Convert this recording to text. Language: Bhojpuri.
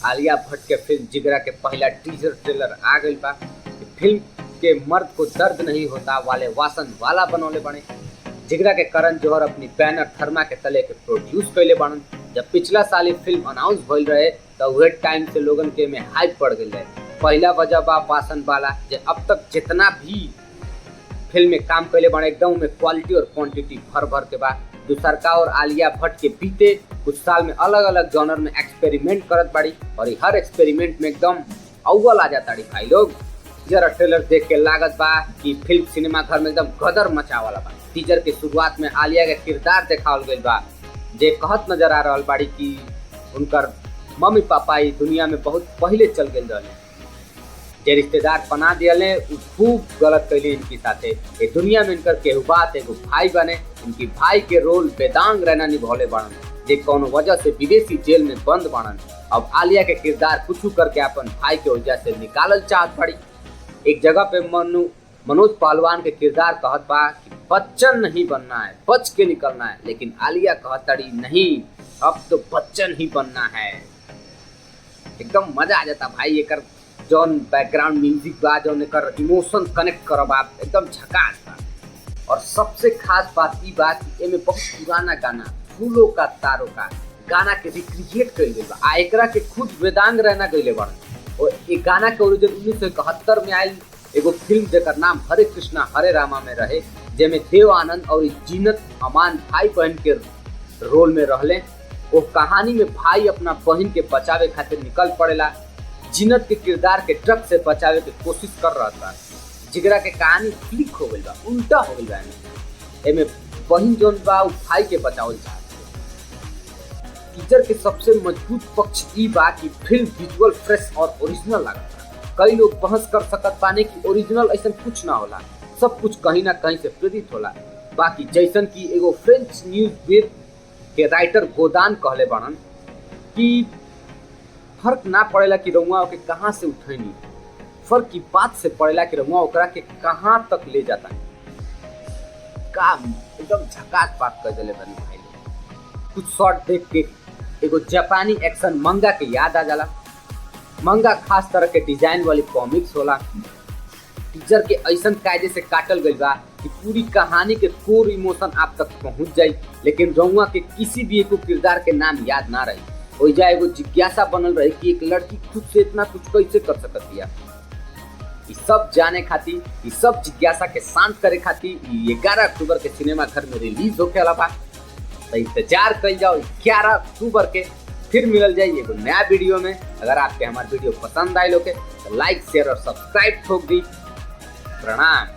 आलिया भट्ट के फिल्म जिगरा के पहला टीजर ट्रेलर आ गई बा। फिल्म के मर्द को दर्द नहीं होता वाले वासन वाला बनौले बने। जिगरा के करण जौहर अपनी बैनर थर्मा के तले के प्रोड्यूस कैले बनन। जब पिछला साल ये फिल्म अनाउंस भइल रहे तो वह टाइम से लोगन के में हाइप पड़ गई है। पहला वजह बा वासन वाला जे अब तक जितना भी फिल्म में काम कैले बने एकदम में क्वालिटी और क्वांटिटी भर भर के बा। दूसरका और आलिया भट्ट के बीते कुछ साल में अलग अलग जॉनर में एक्सपेरिमेंट करत बाड़ी और हर एक्सपेरिमेंट में एकदम अव्वल आ जाता भाई लोग। जरा ट्रेलर देख के लागत बा कि फिल्म सिनेमा घर में एकदम गदर मचा वाला बा। टीजर के शुरुआत में आलिया के किरदार देखावल गइल बा जे कहत नजर आ रहल बाड़ी कि उनकर मम्मी पापा इस दुनिया में बहुत पहले चल गए रहे, जे रिश्तेदार बना दिले खूब गलत कैली इनकी साथे। ये दुनिया में इनकर केहू बात एगो भाई बने, इनकी भाई के रोल बेदांग रहना निभौले बनन जे कौनो वजह से विदेशी जेल में बंद बनन। अब आलिया के किरदार कुछ करके अपन भाई के वजह से निकालल चाहत पड़ी। एक जगह पे मनोज पहलवान के किरदार कहत बा कि बच्चन नहीं बनना है, बच के निकलना है, लेकिन आलिया कहतड़ी नहीं अब तो बच्चन ही बनना है। एकदम मजा आ जाता भाई। एकर जौन बैकग्राउंड म्यूजिक बा, जौन एकर इमोशन कनेक्ट करब आप एकदम झकास बा। और सबसे खास बात ई बा कि एमे बहुत पुराना गाना फूलों का तारों का गाना के रिक्रिएट कइल गइल बा आ एकरा के खुद वेदांग रहना गइले बड़न। और ये गाना के ओरिजिन 1971 में आयल एगो फिल्म जेकर नाम हरे कृष्णा हरे रामा में रहे, जेमे देव आनंद और जीनत अमान भाई बहन के रोल में रहले। वो कहानी में भाई अपना बहन के बचावे खातिर निकल पड़ेला। जीनत के किरदार के ट्रक से बचावे की कोशिश कर रहा था। जिगरा के कहानी क्लिक हो गई बा, उल्टा हो गई बा। एमे बहन जोन बा उ भाई के बचावल चाहत। टीजर के सबसे मजबूत पक्ष ई बा कि फिल्म विजुअल फ्रेश और ओरिजिनल लागत। कई लोग बहस कर सकत बाने कि ओरिजिनल ऐसा कुछ ना होला, सब कुछ कहीं ना कहीं से प्रेरित होला। बाकी जैसन की एगो फ्रेंच न्यूज वेब के राइटर गोदान कहले बनन कि फर्क ना पड़ेला कि रउआ के कहाँ से उठैनी, फर्क की बात से पड़ेला कि रउआ ओकरा के कहाँ तक ले जाता। काम एकदम झकास बात कर देले बनी भाई। कुछ शॉट देख के एगो जापानी एक्शन मंगा के याद आ जाला। मंगा खास तरह के डिजाइन वाली कॉमिक्स होला। टीजर के ऐसन कायदे से काटल गइल बा कि पूरी कहानी के कोर इमोशन आप तक पहुंच जाई, लेकिन रउआ के किसी भी एको किरदार के नाम याद ना रही। ओइजा एगो जिज्ञासा बनल रही कि एक लड़की खुद से इतना कुछ कैसे कर सकती है। ये सब जाने खातिर, ये सब जिज्ञासा के शांत करे खातिर 11 अक्टूबर के सिनेमा घर में रिलीज होके वाला बा। तो इंतजार कर जाओ 11 अक्टूबर के। फिर मिलल जाए एगो नया वीडियो में। अगर आपके हमारे वीडियो पसंद आए लोग तो लाइक शेयर और सब्सक्राइब ठोक दी। प्रणाम।